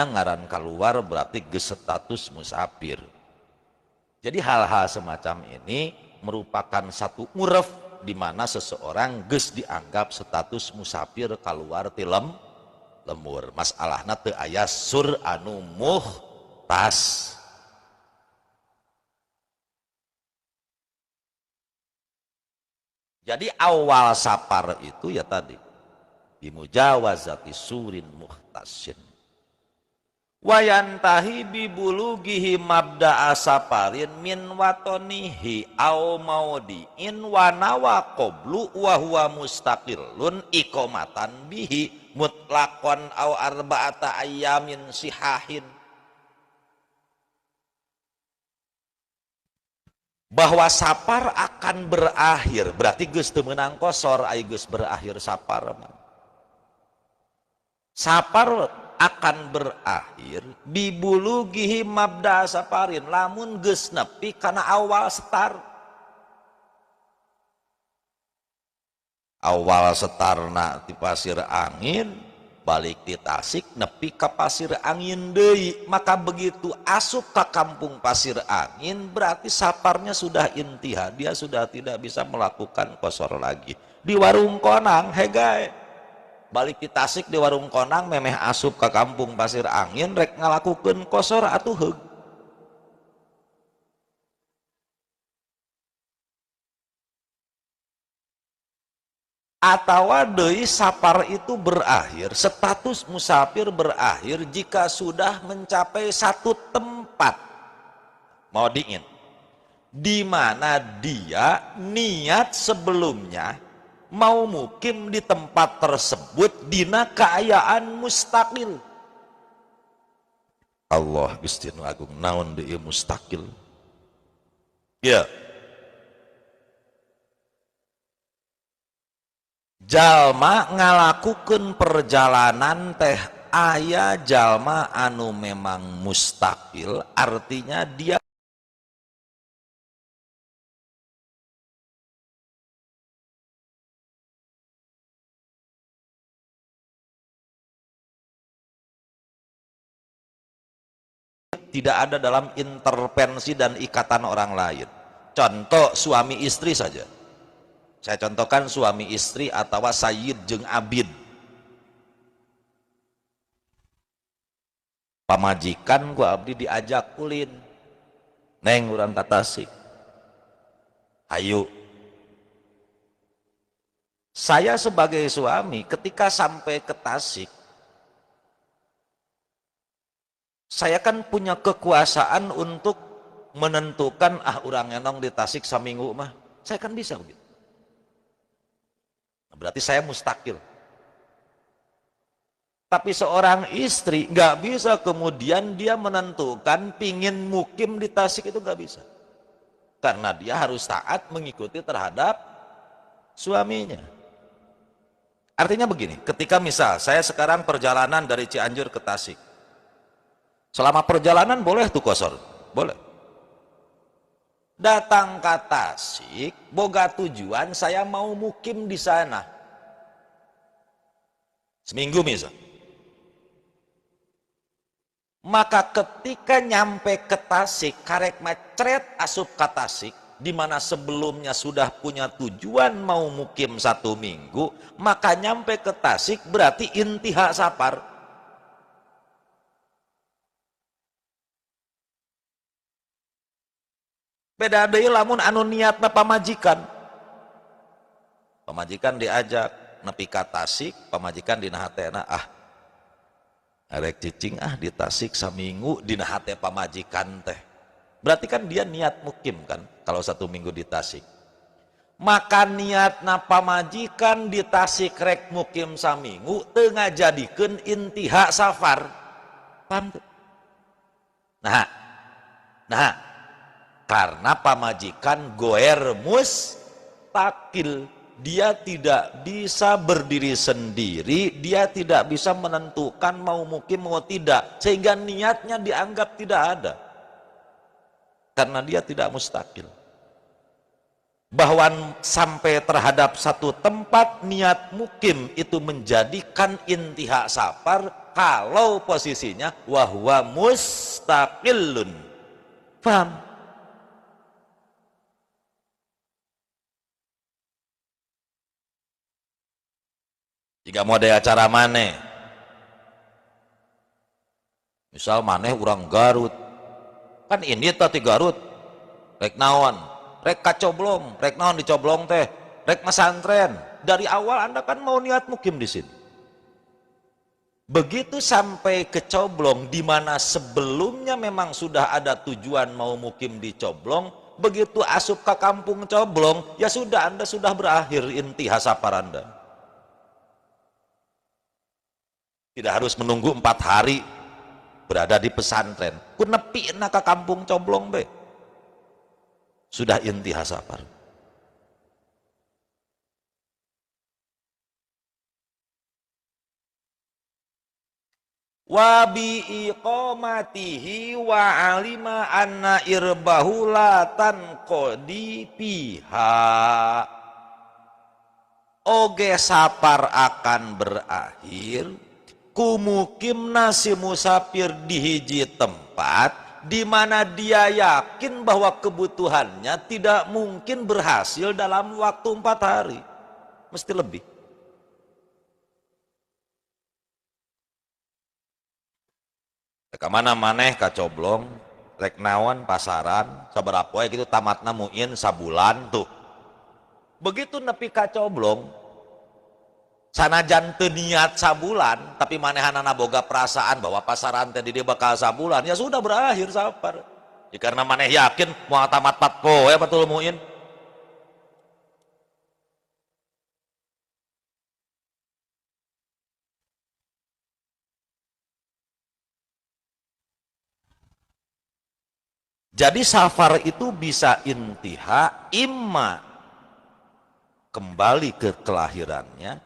ngaran keluar berarti geus status musafir. Jadi hal-hal semacam ini merupakan satu uruf di mana seseorang geus dianggap status musafir keluar ti lembur. Masalahna teu aya sur anu muhtas. Jadi awal safar itu ya tadi bimujawazati surin muhtasin wayantahi bibulugihi mabda asaparin min watonihi au maudiin wa nawa qablu wa huwa mustaqillun iqamatan bihi mutlaqan au arba'ata ayyamin sihahin. Bahwa safar akan berakhir berarti geus teu meunang kosor aya geus berakhir safar. Safar akan berakhir bibulugihi mabda safarin lamun geus nepi kana awal start. Awal startna di pasir angin balik di Tasik nepi ka pasir angin deui, maka begitu asup ke kampung pasir angin berarti safarnya sudah intiha, dia sudah tidak bisa melakukan kosor lagi. Di warung konang hegae balik di Tasik di warung konang memeh asup ke kampung pasir angin rek ngalakukeun kosor atuh heug. Atawa deui safar itu berakhir, status musafir berakhir jika sudah mencapai satu tempat maudiin di mana dia niat sebelumnya mau mukim di tempat tersebut dina kaayaan mustaqil. Allah Gusti nu agung naon deui mustaqil? Ya. Jalma ngalakukeun perjalanan teh aya jalma anu memang mustaqil, artinya dia tidak ada dalam intervensi dan ikatan orang lain. Contoh suami istri saja. Saya contohkan suami istri atau sayyid jeung abid. Pamajikan gua abdi diajak ulin. Neng urang ka Tasik. Ayo. Saya sebagai suami ketika sampai ke Tasik, saya kan punya kekuasaan untuk menentukan urang enong di Tasik saminggu mah. Saya kan bisa begitu. Berarti saya mustakil. Tapi seorang istri nggak bisa kemudian dia menentukan pingin mukim di Tasik, itu nggak bisa. Karena dia harus taat mengikuti terhadap suaminya. Artinya begini, ketika misal saya sekarang perjalanan dari Cianjur ke Tasik. Selama perjalanan boleh tuh kosor? Boleh. Datang ke Tasik, boga tujuan saya mau mukim di sana. Seminggu misal. Maka ketika nyampe ke Tasik, karek macret asup ke Tasik, di mana sebelumnya sudah punya tujuan mau mukim 1 minggu, maka nyampe ke Tasik berarti intiha safar. Beda deui lamun anu niatna pamajikan. Pamajikan diajak nepi ka Tasik, pamajikan dina hatena arek cicing di Tasik saminggu dina hate pamajikan teh. Berarti kan dia niat mukim kan kalau 1 minggu di Tasik. Maka niatna pamajikan di Tasik rek mukim saminggu teu ngajadikeun intiha safar. Paham tuh? Nah, karena pamajikan goer mustakil, dia tidak bisa berdiri sendiri, dia tidak bisa menentukan mau mukim mau tidak, sehingga niatnya dianggap tidak ada karena dia tidak mustakil. Bahwa sampai terhadap satu tempat niat mukim itu menjadikan intiha safar, kalau posisinya wahwa mustaqillun. Paham? Jika mau ada acara maneh, misal maneh orang Garut, kan ini tadi Garut, rek naon, rek kacoblong, rek naon dicoblong teh, rek pesantren. Dari awal Anda kan mau niat mukim di sini. Begitu sampai ke Coblong, di mana sebelumnya memang sudah ada tujuan mau mukim di Coblong, begitu asup ke kampung Coblong, ya sudah Anda sudah berakhir intiha safar Anda. Tidak harus menunggu 4 hari berada di pesantren. Ku nepi na ke kampung Coblong be. Sudah intiha safar. Wa bi iqamatihi wa alima anna irbahu la tanqadi piha. Oge safar akan berakhir kumukim nasi musafir di hiji tempat di mana dia yakin bahwa kebutuhannya tidak mungkin berhasil dalam waktu 4 hari, mesti lebih. Ke mana maneh ka Coblong, rek naon pasaran, sabaraha poe gitu tamatna muin sabulan tuh. Begitu nepi ka Coblong, sanajan teu niat sabulan, tapi manehanana boga perasaan bahwa pasaran teh di dia bakal sabulan, ya sudah berakhir safar. Ya, karena maneh yakin mau tamat 4 poe betul muin. Jadi safar itu bisa intiha imma kembali ke kelahirannya,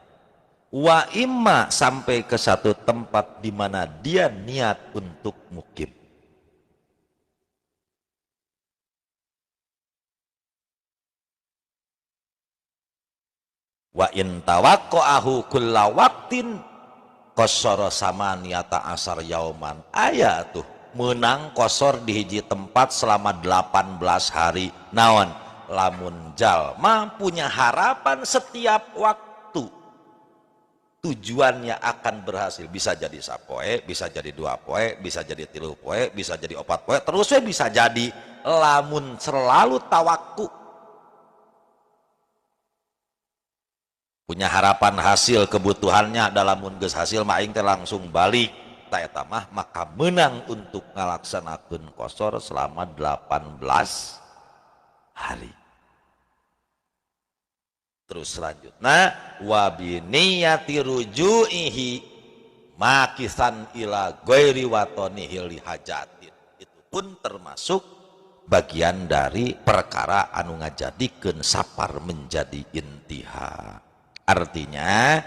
wa imma sampai ke satu tempat di mana dia niat untuk mukim. Wa in tawaqqa'ahu kulla waqtin qasara samaniyata asar yauman. Aya tuh menang kosor di hiji tempat selama 18 hari. Naon? Lamun jalma punya harapan setiap waktu tujuannya akan berhasil, bisa jadi sapoe, bisa jadi 2 poe, bisa jadi 3 poe, bisa jadi 4 poe, terusnya bisa jadi lamun selalu tawakku, punya harapan hasil kebutuhannya dalam geus hasil maing teh langsung balik ta eta mah, maka menang untuk ngalaksanakeun qasar selama 18 hari. Terus selanjutnya wa bi niyati ruju'ihi makisan ila ghairi watanihi li hajatin. Itu pun termasuk bagian dari perkara anu ngajadikeun safar menjadi intiha. Artinya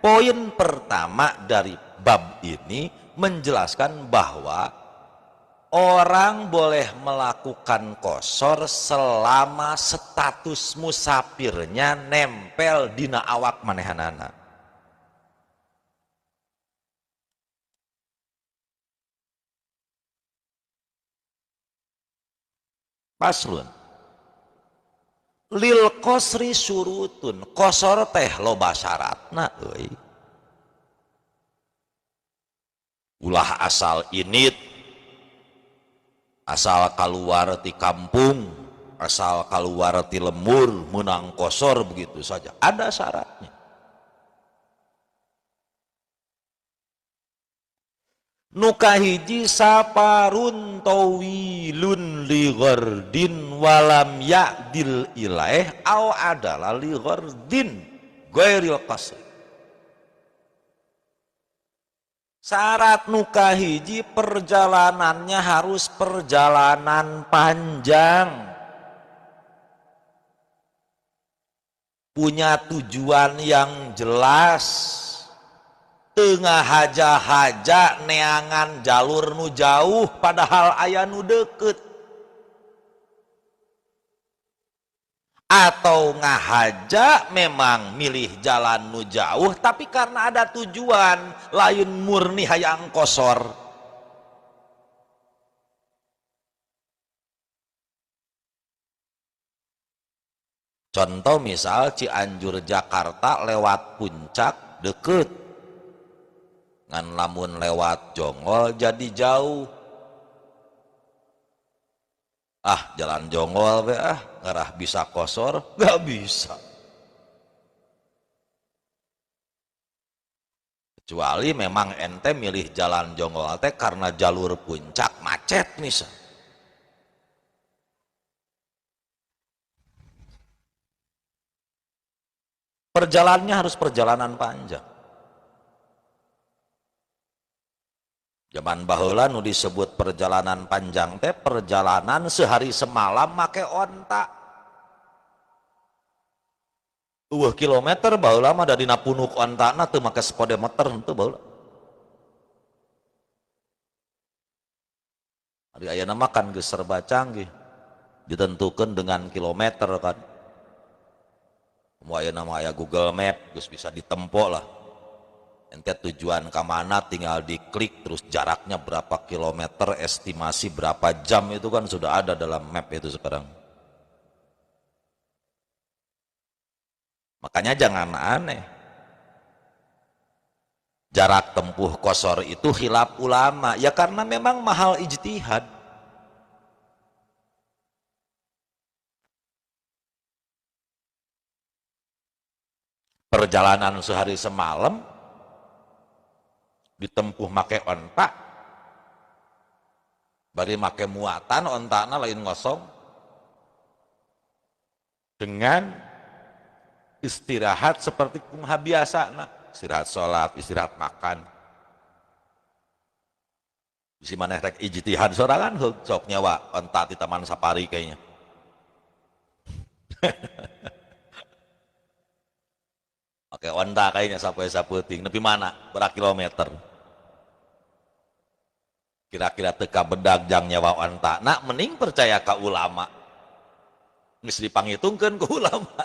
poin pertama dari bab ini menjelaskan bahwa orang boleh melakukan qasar selama status musafirnya nempel dina awak manehanana. Paslun lil qasri surutun, qasar teh loba syaratna euy. Ulah asal init, asal keluar di kampung, asal keluar di lembur menang qasar begitu saja, ada syaratnya. Nukahiji saparun tawilun li ghardin walam ya'dil ilaih au adalah li ghardin ghairil qasr. Syarat nukahiji perjalanannya harus perjalanan panjang, punya tujuan yang jelas, tengah haja-haja neangan jalur nu jauh padahal aya nu deket. atau ngahaja memang milih jalan nu jauh tapi karena ada tujuan lain murni hayang kosor. Contoh misal Cianjur Jakarta lewat Puncak deket, ngan lamun lewat Jonggol jadi jauh. Jalan Jonggol ngarah bisa kosor, gak bisa. Kecuali memang ente milih jalan Jonggol teh karena jalur Puncak macet misal. Perjalanannya harus perjalanan panjang. Zaman baheula nu disebut perjalanan panjang teh perjalanan sehari semalam make onta. Kilometer baheula mah da dina punuk ontana teu make speedometer henteu baheula. Ari ayeuna mah kan geus serba canggih. Ditentukan dengan kilometer kan. Ayeuna mah aya Google Map geus bisa ditempo lah. Ente tujuan ke mana tinggal diklik terus jaraknya berapa kilometer, estimasi berapa jam itu kan sudah ada dalam map itu sekarang. Makanya jangan aneh. Jarak tempuh kosor itu khilaf ulama ya karena memang mahal ijtihad. Perjalanan sehari semalam ditempuh make onta bari make muatan ontana lain ngosong dengan istirahat seperti kumaha biasa istirahat sholat, istirahat makan bisi maneh rek ijtihad sorangan sok nyawa onta di taman safari kayaknya. Oke, onta kayaknya sapoe-saputing nepi mana berapa kilometer kira-kira teka bedag jang nyawa onta mending percaya ke ulama geus dipangitungkeun ku ulama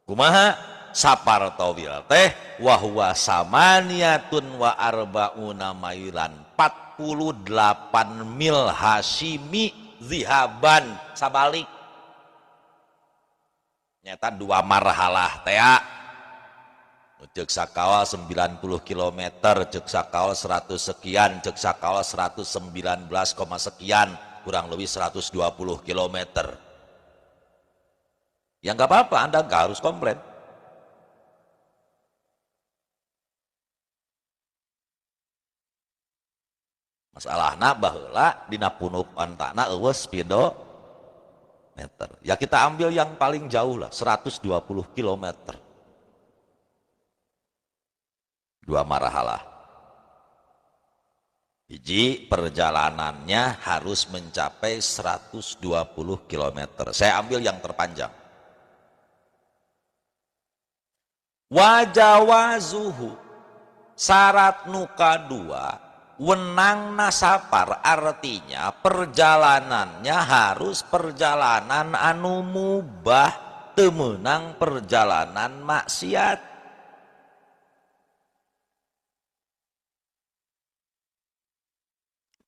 kumaha sapar tawil teh wa huwa samaniyatun wa arbauna mailan 48 mil Hashimi zihaban sabalik nyata 2 marhalah teh cek sakawal 90 km, cek sakawal 100 sekian, cek sakawal 119, sekian, kurang lebih 120 km. Ya nggak apa-apa, Anda nggak harus komplain. Masalahna baheula dina punuk ontana eueuh speedometer. Ya kita ambil yang paling jauh lah, 120 km. 2 marhalah. Hiji perjalanannya harus mencapai 120 km. Saya ambil yang terpanjang. Wajawazuhu syarat nuka 2 wenang nasapar artinya perjalanannya harus perjalanan anu mubah teu meunang perjalanan maksiat.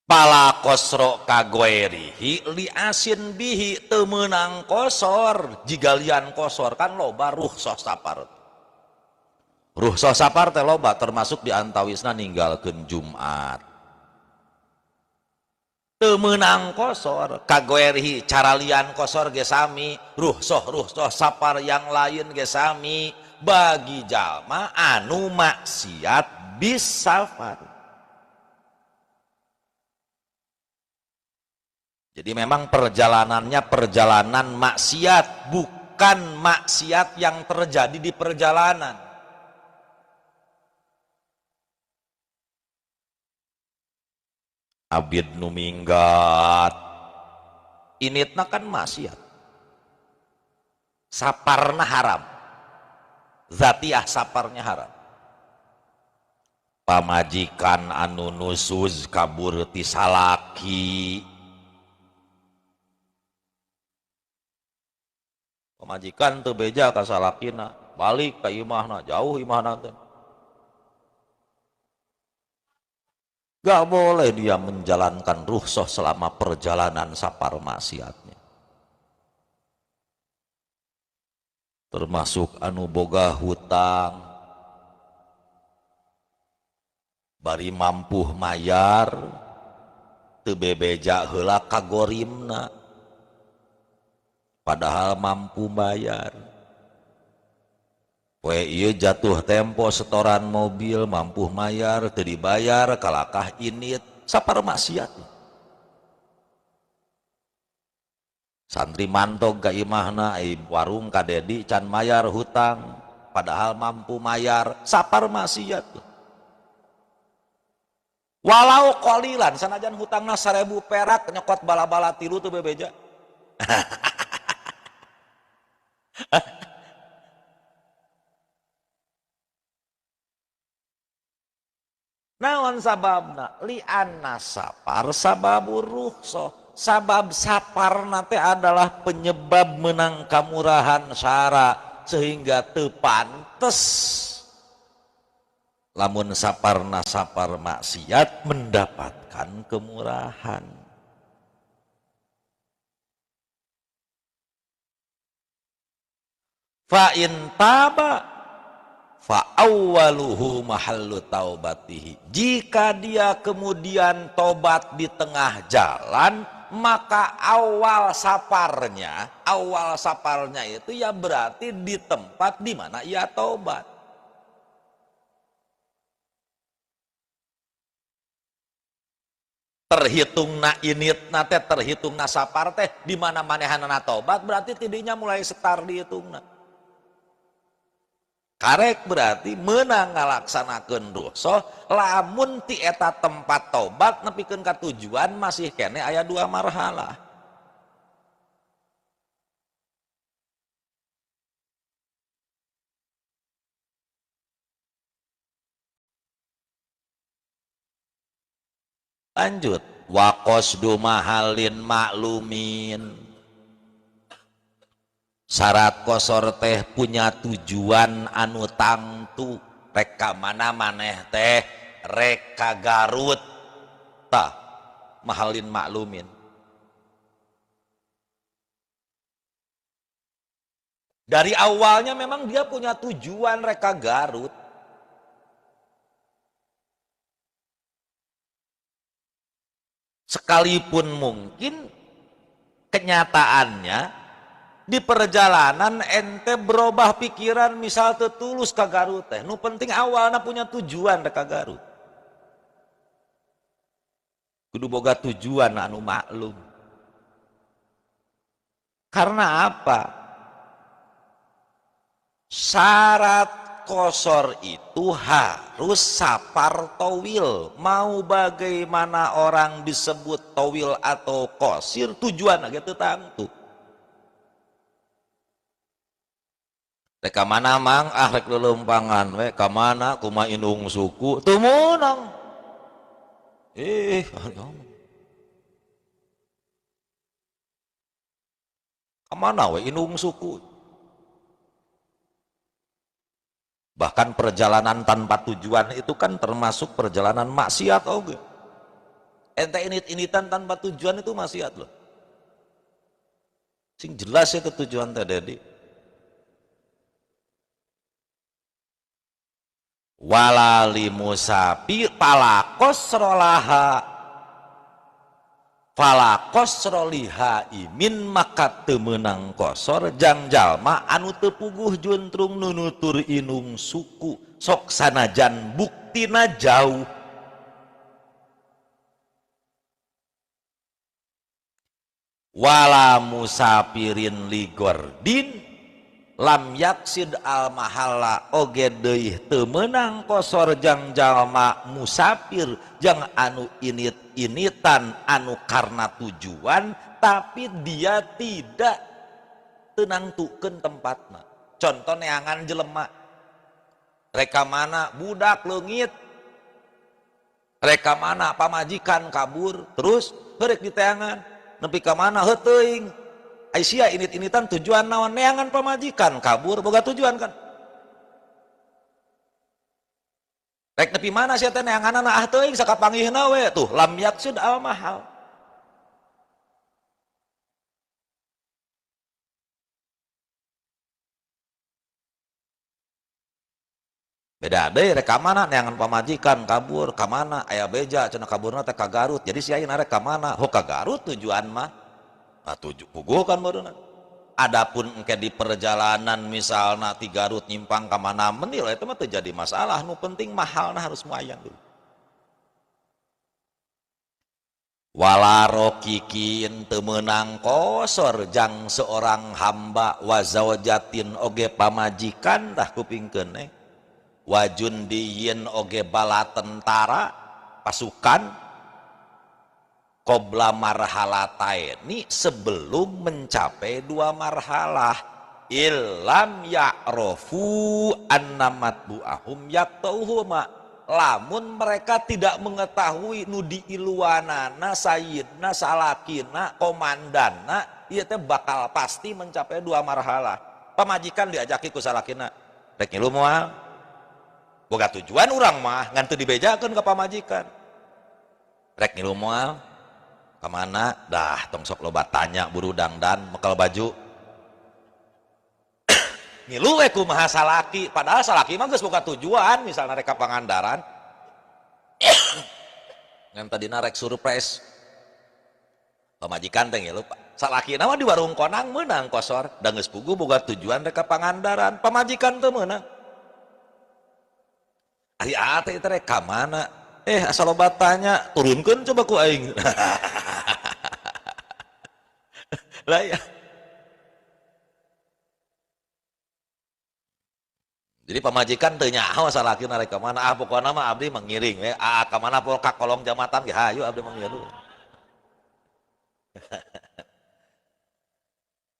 Pala kosro kagoerihi li asin bihi teu meunang kosor jigalian kosor kan loba rukhsah sapar. Rukhsah sapar teh loba termasuk di antawisna ninggalkeun Jumat. Teu meunang kosor kagoerihi cara lian kosor ge sami, rukhsah sapar yang lain ge sami bagi jalma anu maksiat bis safar. Jadi memang perjalanannya perjalanan maksiat, bukan maksiat yang terjadi di perjalanan. Abid nu minggat, initna kan maksiat. Saparna haram, zatiah saparnya haram. Pamajikan anu nusuz kabur ti salaki, Pamajikan teu beja ka salakina, balik ka imahna, jauh imahna teh. Gak boleh dia menjalankan rukhsah selama perjalanan sapar maksiatnya. Termasuk anu boga hutang, bari mampu mayar, teu bebeja heula ka gorimna, padahal mampu bayar. Poe ieu jatuh tempo setoran mobil mampu mayar teu dibayar kalakah init sapar maksiat. Santri mantog ka imahna warung ka dedi can mayar hutang padahal mampu mayar sapar maksiat. Walau qalilan sanajan hutangna 1000 perak nyokot bala-bala tilu teu bebeja. Naon sababna? Li'anna sapar sababur rukhsah. Sabab sapar nate adalah penyebab menang kamurahan syara sehingga teu pantes lamun saparna sapar maksiat mendapatkan kemurahan. Fa in taba fa awwaluhu mahallu taubatihi. Jika dia kemudian tobat di tengah jalan, maka awal saparnya itu ya berarti di tempat di mana ia tobat. Terhitungna init nate terhitungna sapar teh di mana manehanana tobat berarti tidinya mulai setar dihitungna. Karek berarti menang ngalaksanakeun dosa lamun ti eta tempat tobat nepikeun ka tujuan masih kene aya 2 marhalah. Lanjut, wa qasdu mahalin maklumin. Syarat kosor teh punya tujuan anu tangtu, rek ka mana maneh teh rek ka Garut tah mahalin maklumin. Dari awalnya memang dia punya tujuan rek ka Garut. Sekalipun mungkin kenyataannya di perjalanan ente berubah pikiran misal tetulus ka Garut teh. Nu penting awalnya punya tujuan ka Garut. Kudu boga tujuan anu maklum. Karena apa? Syarat kosor itu harus sapar towil. Mau bagaimana orang disebut towil atau kosir, tujuan gitu tangtu. Reka mana mang rek lelumpangan we ka mana kumaha indung suku teu meunang. Ka mana we indung suku. Bahkan perjalanan tanpa tujuan itu kan termasuk perjalanan maksiat oge. Ente init-initan tanpa tujuan itu maksiat loh. Sing jelas itu tujuan teh Dedi. Walali musafir palakos roliha imin maka temenang kosor jang jalma anu tepuguh juntrung nunutur inung suku sok sanajan buktina jauh. Wala musafirin ligordin lam yaksid al mahalla oge deui teu meunang kosor jang jalma musafir jang anu init-initan anu karena tujuan tapi dia tidak tenangtukeun tempatna. Contoh neangan jelema reka mana budak leungit, reka mana pamajikan kabur terus heurek diteangan nepi ka mana heuh teuing Aisyah init-initan tujuan naon neangan pamajikan kabur boga tujuan kan. Rek nepi mana sia teh neanganna ah teuing sakapanggihna we tuh lam yaksud al mahal. Beda deh rek ka mana neangan pamajikan kabur ka mana aya beja cenah kaburna teh ka Garut. Jadi si ayeuna rek ka mana? Ho ka Garut tujuan mah. Nah tujuh puguh kan baruna. Adapun engke di perjalanan misalnya ti Garut nyimpang ke mana menil itu mah terjadi masalah. Nu penting mahalna harus muayyan dulu. Walarokikin temenang kosor jang seorang hamba wazawajatin oge pamajikan dah kupingkeun wajundiyin oge bala tentara pasukan qobla marhalataini sebelum mencapai dua marhalah illam ya'rofu annamat bu'ahum yaktauhuma lamun mereka tidak mengetahui nudi iluanana sayyidna salakina komandanna ieu teh bakal pasti mencapai dua marhalah. Pamajikan diajaki ku salakina rek ngilu moal boga tujuan urang mah ngan teu dibejakeun ka pamajikan rek ngilu moal kemana dah tong sok loba tanya buru dangdan mekal baju ngilu we kumaha salaki padahal salaki mah geus boga tujuan misalnya rek ka Pangandaran ngan tadina rek surprise pamajikan teh ngilu salakina mah di warung konang meunang kosor da geus puguh boga tujuan rek ka Pangandaran pamajikan teu meunang ari ate teh rek ka mana asal loba tanya turunkeun coba ku aing lah ya. Jadi pamajikan teu nyaho salakina rek ka mana pokona mah abdi mengiring we ka mana pol ka kolong jamatan ge hayu abdi mangiru.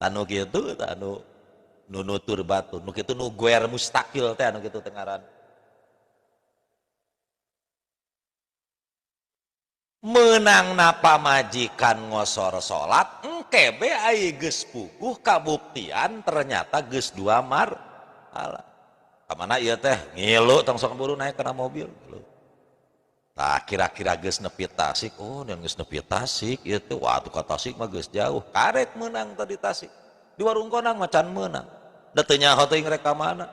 Anu kitu anu nu nutur batu nu kitu nu guer mustakil teh anu kitu teh ngaran. Menangna pamajikan ngosor salat engke be ai geus puguh kabuktian ternyata geus dua marhalah. Kamana ieu teh ngilu tong sok buru naik kana mobil. Tah kira-kira geus nepi Tasik, oh dan geus nepi Tasik ieu teh wah atuh ka Tasik mah geus jauh. Karek meunang tadi Tasik. Di warung konang macan meunang. Da teu nyaho teuing rek ka mana.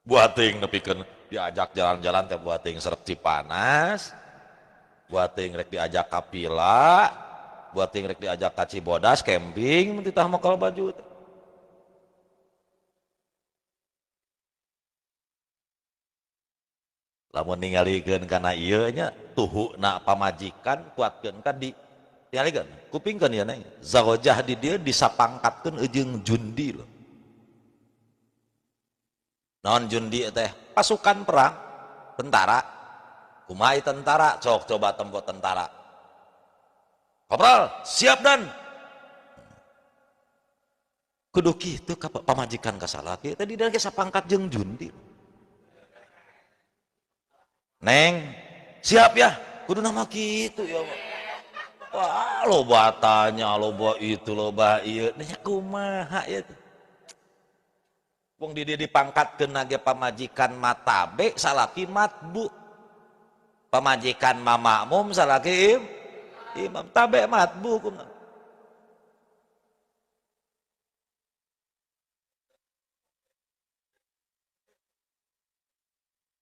Buat teuing nepikeun diajak jalan-jalan teh buat teuing Serep Cipanas. Buat teuing rek diajak ka Pila, buat teuing rek diajak ka Cibodas camping mun titah mekal baju teh. Lamun ningalikeun kana ieu nya tuhuna pamajikan kuatkeun kan di tingalikeun kupingkeun ieu neng zawajah di dieu disapangkatkeun eujeung jundi loh. Naon jundi teh pasukan perang tentara kumaha tentara cok coba tempo tentara Kopral siap dan kudu kitu ka pamajikan ka salaki tadi dan sapangkat jeung jundi Neng siap ya kudu nama gitu ya wah loba tanya loba itu loba ieu nya kumaha ya wong di dieu dipangkatkeun ge pamajikan matabe salaki matbu pamajikan mamakmum salaki imam tabe matbu kumaha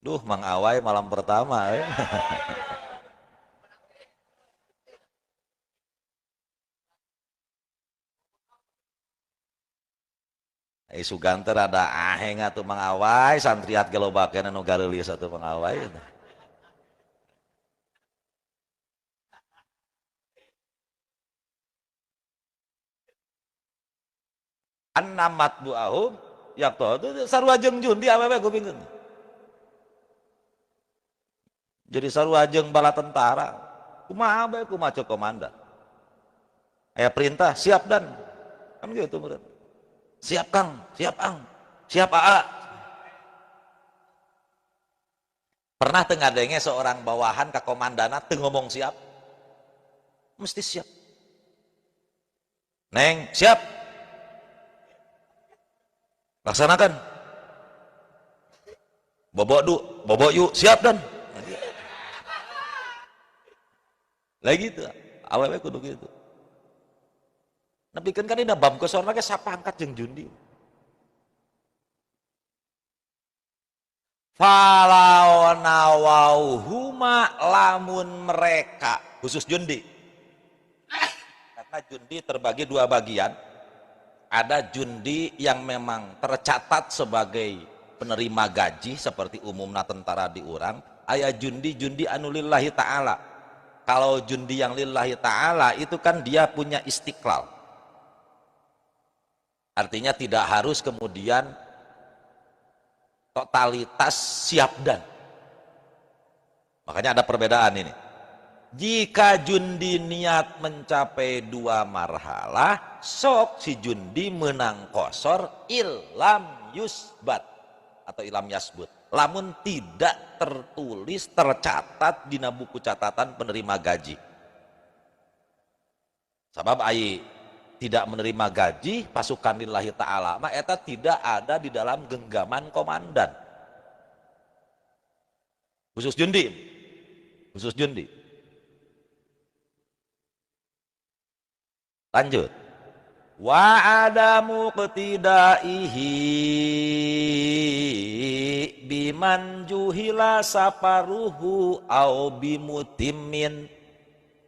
duh Mang Awai malam pertama Suganter ada aheng atuh Mang Awai santriat ge lobakeun anu gareulis atuh Mang Awai annamat buahum yakto itu sarua jeung jundi awewe kupingkeun jadi sarua jeung bala tentara kumaha bae kumaha cek komandan aya perintah siap dan kan gitu meureun siap Kang siap Ang siap AA pernah teu ngadenge seorang bawahan ka komandana teu ngomong siap mesti siap Neng, siap. Laksanakan. Bobo yuk, siap dan. Lagi gitu. Awewe kudu gitu. Nepikeun kan dina bab kosorna ge sapangkat jeung jundi. Falau nawauhuma lamun mereka khusus jundi. Karena jundi terbagi dua bagian. Ada jundi yang memang tercatat sebagai penerima gaji seperti umumna tentara di urang. Aya jundi anu lillahi ta'ala. Kalau jundi yang lillahi ta'ala itu kan dia punya istiqlal. Artinya tidak harus kemudian totalitas siap dan. Makanya ada perbedaan ini. Jika jundi niat mencapai 2 marhalah, sok si jundi menang kosor ilam yusbat atau ilam yasbut. Lamun tidak tertulis, tercatat di buku catatan penerima gaji. Sabab ai tidak menerima gaji pasukan lillahi ta'ala, maka eta tidak ada di dalam genggaman komandan. Khusus jundi. Lanjut. Wa adamu qtidaihi biman juhila saparuhu au bimutimmin.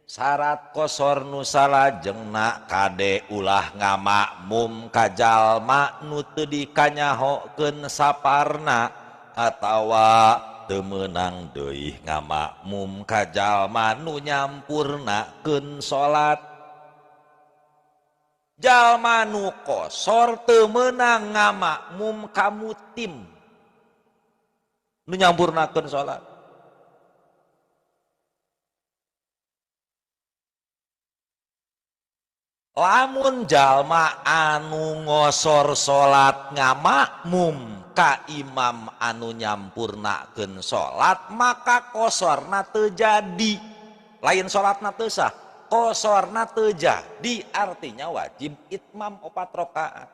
Syarat kosor nu salajengna kade ulah ngamakmum ka jalma nu teu dikanyahokeun saparna atawa teu meunang deui ngamakmum ka jalma nu nyampurnakeun salat. Jalma nu kosor teu meunang ngamakmum ka mutim nu nyampurnakeun salat. Lamun jalma anu ngosor salat ngamakmum ka imam anu nyampurnakeun salat, maka kosorna teu jadi. Lain salatna teu sah, kosorna teu jadi, artinya wajib itmam 4 rakaat.